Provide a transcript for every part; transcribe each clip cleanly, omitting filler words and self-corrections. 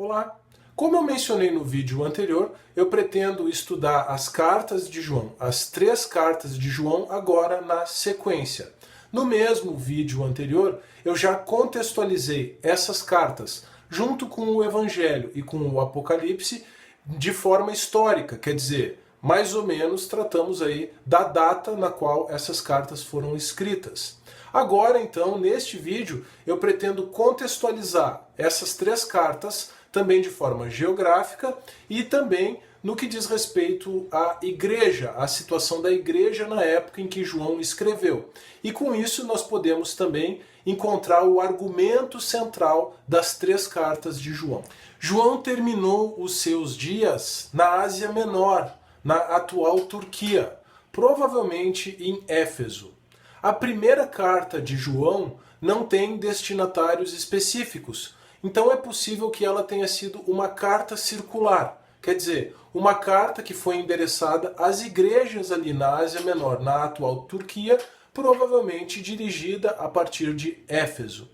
Olá! Como eu mencionei no vídeo anterior, eu pretendo estudar as cartas de João, as 3 cartas de João, agora na sequência. No mesmo vídeo anterior, eu já contextualizei essas cartas, junto com o Evangelho e com o Apocalipse, de forma histórica, quer dizer, mais ou menos tratamos aí da data na qual essas cartas foram escritas. Agora, então, neste vídeo, eu pretendo contextualizar essas 3 cartas também de forma geográfica e também no que diz respeito à igreja, à situação da igreja na época em que João escreveu. E com isso nós podemos também encontrar o argumento central das 3 cartas de João. João terminou os seus dias na Ásia Menor, na atual Turquia, provavelmente em Éfeso. A primeira carta de João não tem destinatários específicos, então é possível que ela tenha sido uma carta circular, quer dizer, uma carta que foi endereçada às igrejas ali na Ásia Menor, na atual Turquia, provavelmente dirigida a partir de Éfeso.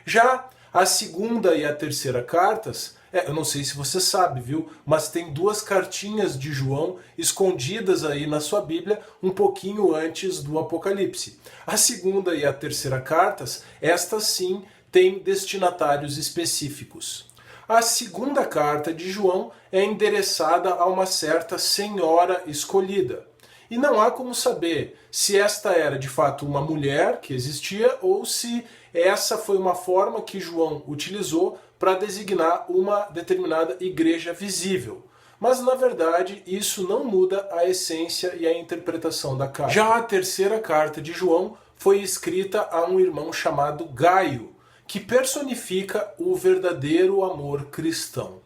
Já a segunda e a terceira cartas, eu não sei se você sabe, viu? Mas tem 2 cartinhas de João escondidas aí na sua Bíblia, um pouquinho antes do Apocalipse. A segunda e a terceira cartas, estas sim, têm destinatários específicos. A segunda carta de João é endereçada a uma certa senhora escolhida. E não há como saber se esta era de fato uma mulher que existia ou se essa foi uma forma que João utilizou para designar uma determinada igreja visível. Mas, na verdade, isso não muda a essência e a interpretação da carta. Já a terceira carta de João foi escrita a um irmão chamado Gaio, que personifica o verdadeiro amor cristão.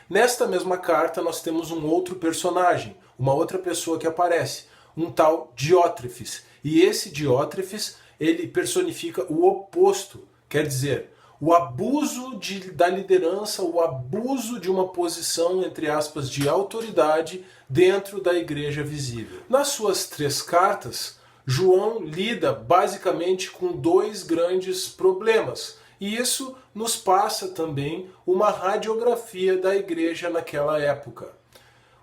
Nesta mesma carta nós temos um outro personagem, uma outra pessoa que aparece, um tal Diótrefes. E esse Diótrefes, ele personifica o oposto, quer dizer, o abuso da liderança, o abuso de uma posição, entre aspas, de autoridade dentro da igreja visível. Nas suas 3 cartas, João lida basicamente com 2 grandes problemas. E isso nos passa também uma radiografia da igreja naquela época.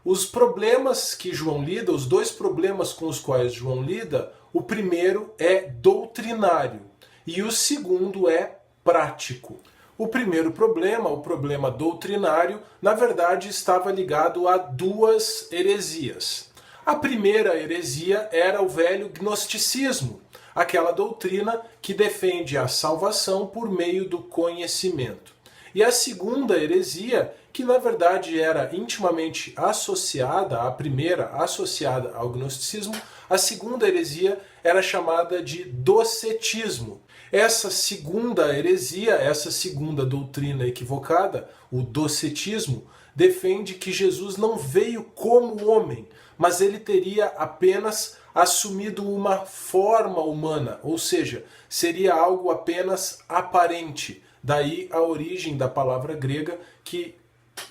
Os problemas que João lida, os 2 problemas com os quais João lida, o primeiro é doutrinário e o segundo é prático. O primeiro problema, o problema doutrinário, na verdade estava ligado a 2 heresias. A primeira heresia era o velho gnosticismo, aquela doutrina que defende a salvação por meio do conhecimento. E a segunda heresia, que na verdade era intimamente associada, a primeira associada ao gnosticismo, a segunda heresia era chamada de docetismo. Essa segunda heresia, essa segunda doutrina equivocada, o docetismo, defende que Jesus não veio como homem, mas ele teria apenas assumido uma forma humana, ou seja, seria algo apenas aparente. Daí a origem da palavra grega que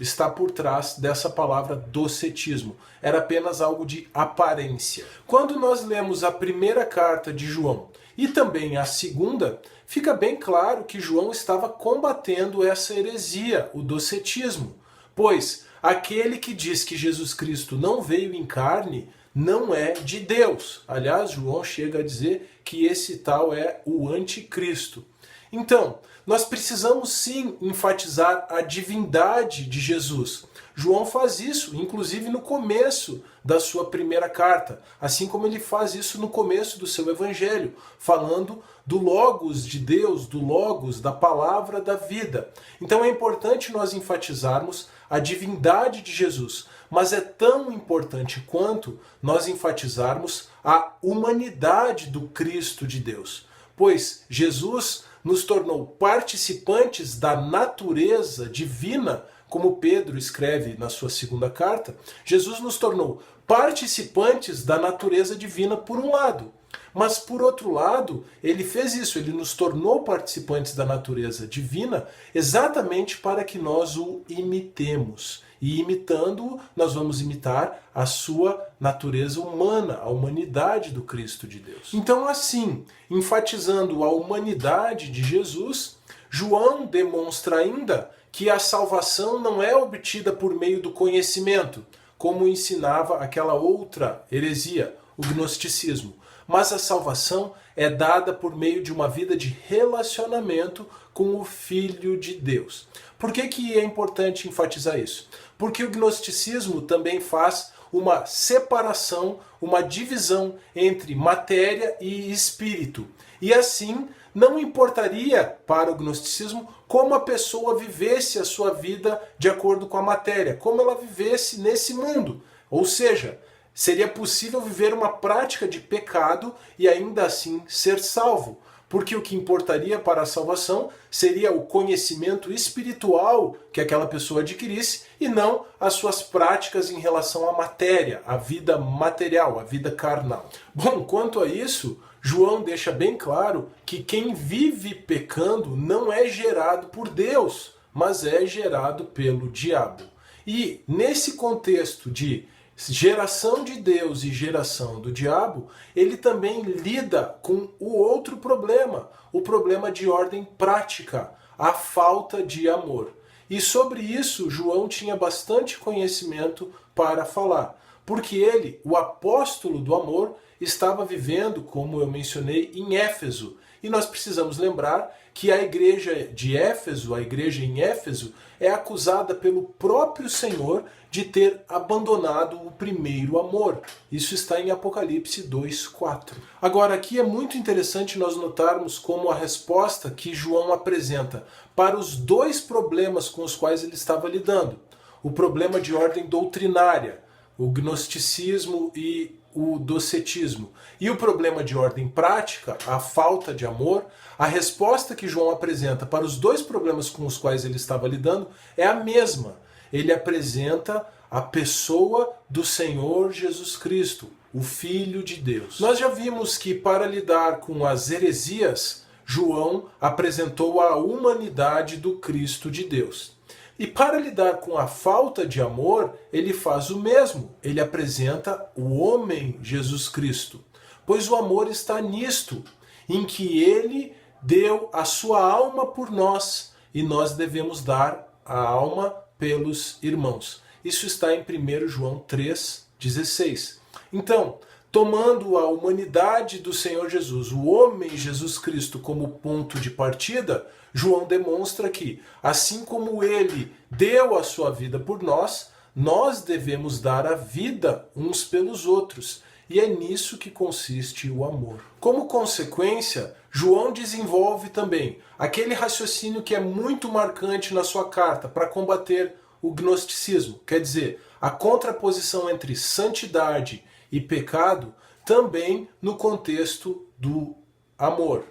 está por trás dessa palavra docetismo. Era apenas algo de aparência. Quando nós lemos a primeira carta de João e também a segunda, fica bem claro que João estava combatendo essa heresia, o docetismo. Pois aquele que diz que Jesus Cristo não veio em carne não é de Deus. Aliás, João chega a dizer que esse tal é o anticristo. Então, nós precisamos sim enfatizar a divindade de Jesus. João faz isso, inclusive no começo da sua primeira carta, assim como ele faz isso no começo do seu evangelho, falando do Logos de Deus, do Logos, da palavra da vida. Então é importante nós enfatizarmos a divindade de Jesus, mas é tão importante quanto nós enfatizarmos a humanidade do Cristo de Deus, pois Jesus nos tornou participantes da natureza divina, como Pedro escreve na sua segunda carta. Jesus nos tornou participantes da natureza divina por um lado, mas por outro lado, ele fez isso, ele nos tornou participantes da natureza divina exatamente para que nós o imitemos. E imitando-o, nós vamos imitar a sua natureza humana, a humanidade do Cristo de Deus. Então, assim, enfatizando a humanidade de Jesus, João demonstra ainda que a salvação não é obtida por meio do conhecimento, como ensinava aquela outra heresia, o gnosticismo, mas a salvação é dada por meio de uma vida de relacionamento com o Filho de Deus. Por que é importante enfatizar isso? Porque o gnosticismo também faz uma separação, uma divisão entre matéria e espírito. E assim, não importaria para o gnosticismo como a pessoa vivesse a sua vida de acordo com a matéria, como ela vivesse nesse mundo. Ou seja, seria possível viver uma prática de pecado e ainda assim ser salvo. Porque o que importaria para a salvação seria o conhecimento espiritual que aquela pessoa adquirisse e não as suas práticas em relação à matéria, à vida material, à vida carnal. Bom, quanto a isso, João deixa bem claro que quem vive pecando não é gerado por Deus, mas é gerado pelo diabo. E nesse contexto de geração de Deus e geração do diabo, ele também lida com o outro problema, o problema de ordem prática, a falta de amor. E sobre isso, João tinha bastante conhecimento para falar, porque ele, o apóstolo do amor, estava vivendo, como eu mencionei, em Éfeso. E nós precisamos lembrar que a igreja de Éfeso, a igreja em Éfeso, é acusada pelo próprio Senhor de ter abandonado o primeiro amor. Isso está em Apocalipse 2:4. Agora, aqui é muito interessante nós notarmos como a resposta que João apresenta para os dois problemas com os quais ele estava lidando. O problema de ordem doutrinária, o gnosticismo e o docetismo. E o problema de ordem prática, a falta de amor, a resposta que João apresenta para os dois problemas com os quais ele estava lidando é a mesma. Ele apresenta a pessoa do Senhor Jesus Cristo, o Filho de Deus. Nós já vimos que para lidar com as heresias, João apresentou a humanidade do Cristo de Deus. E para lidar com a falta de amor, ele faz o mesmo. Ele apresenta o homem Jesus Cristo. Pois o amor está nisto, em que ele deu a sua alma por nós, e nós devemos dar a alma pelos irmãos. Isso está em 1 João 3,16. Então, tomando a humanidade do Senhor Jesus, o homem Jesus Cristo como ponto de partida, João demonstra que, assim como ele deu a sua vida por nós, nós devemos dar a vida uns pelos outros. E é nisso que consiste o amor. Como consequência, João desenvolve também aquele raciocínio que é muito marcante na sua carta para combater o gnosticismo, quer dizer, a contraposição entre santidade e pecado, também no contexto do amor.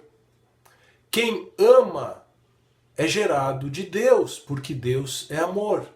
Quem ama é gerado de Deus, porque Deus é amor.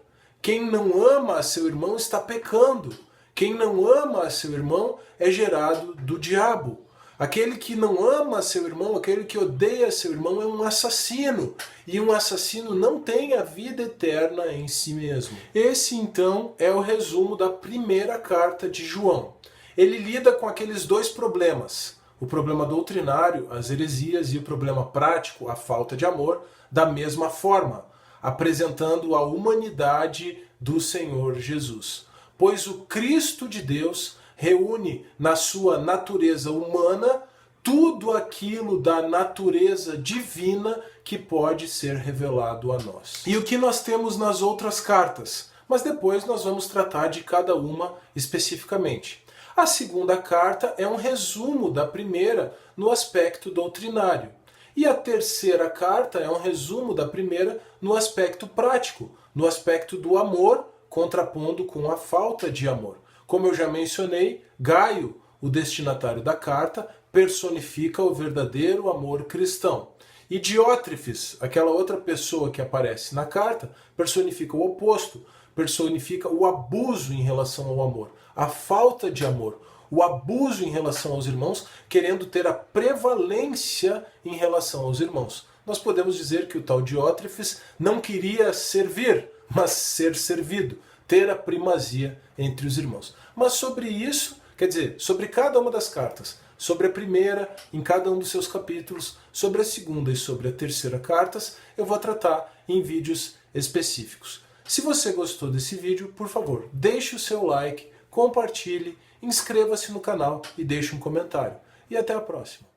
Quem não ama a seu irmão está pecando. Quem não ama a seu irmão é gerado do diabo. Aquele que não ama a seu irmão, aquele que odeia seu irmão é um assassino. E um assassino não tem a vida eterna em si mesmo. Esse, então, é o resumo da primeira carta de João. Ele lida com aqueles dois problemas. O problema doutrinário, as heresias, e o problema prático, a falta de amor, da mesma forma, apresentando a humanidade do Senhor Jesus. Pois o Cristo de Deus reúne na sua natureza humana tudo aquilo da natureza divina que pode ser revelado a nós. E o que nós temos nas outras cartas? Mas depois nós vamos tratar de cada uma especificamente. A segunda carta é um resumo da primeira no aspecto doutrinário. E a terceira carta é um resumo da primeira no aspecto prático, no aspecto do amor, contrapondo com a falta de amor. Como eu já mencionei, Gaio, o destinatário da carta, personifica o verdadeiro amor cristão. E Diótrefes, aquela outra pessoa que aparece na carta, personifica o oposto, personifica o abuso em relação ao amor, a falta de amor, o abuso em relação aos irmãos, querendo ter a prevalência em relação aos irmãos. Nós podemos dizer que o tal Diótrefes não queria servir, mas ser servido, ter a primazia entre os irmãos. Mas sobre isso, quer dizer, sobre cada uma das cartas, sobre a primeira, em cada um dos seus capítulos, sobre a segunda e sobre a terceira cartas, eu vou tratar em vídeos específicos. Se você gostou desse vídeo, por favor, deixe o seu like, compartilhe, inscreva-se no canal e deixe um comentário. E até a próxima!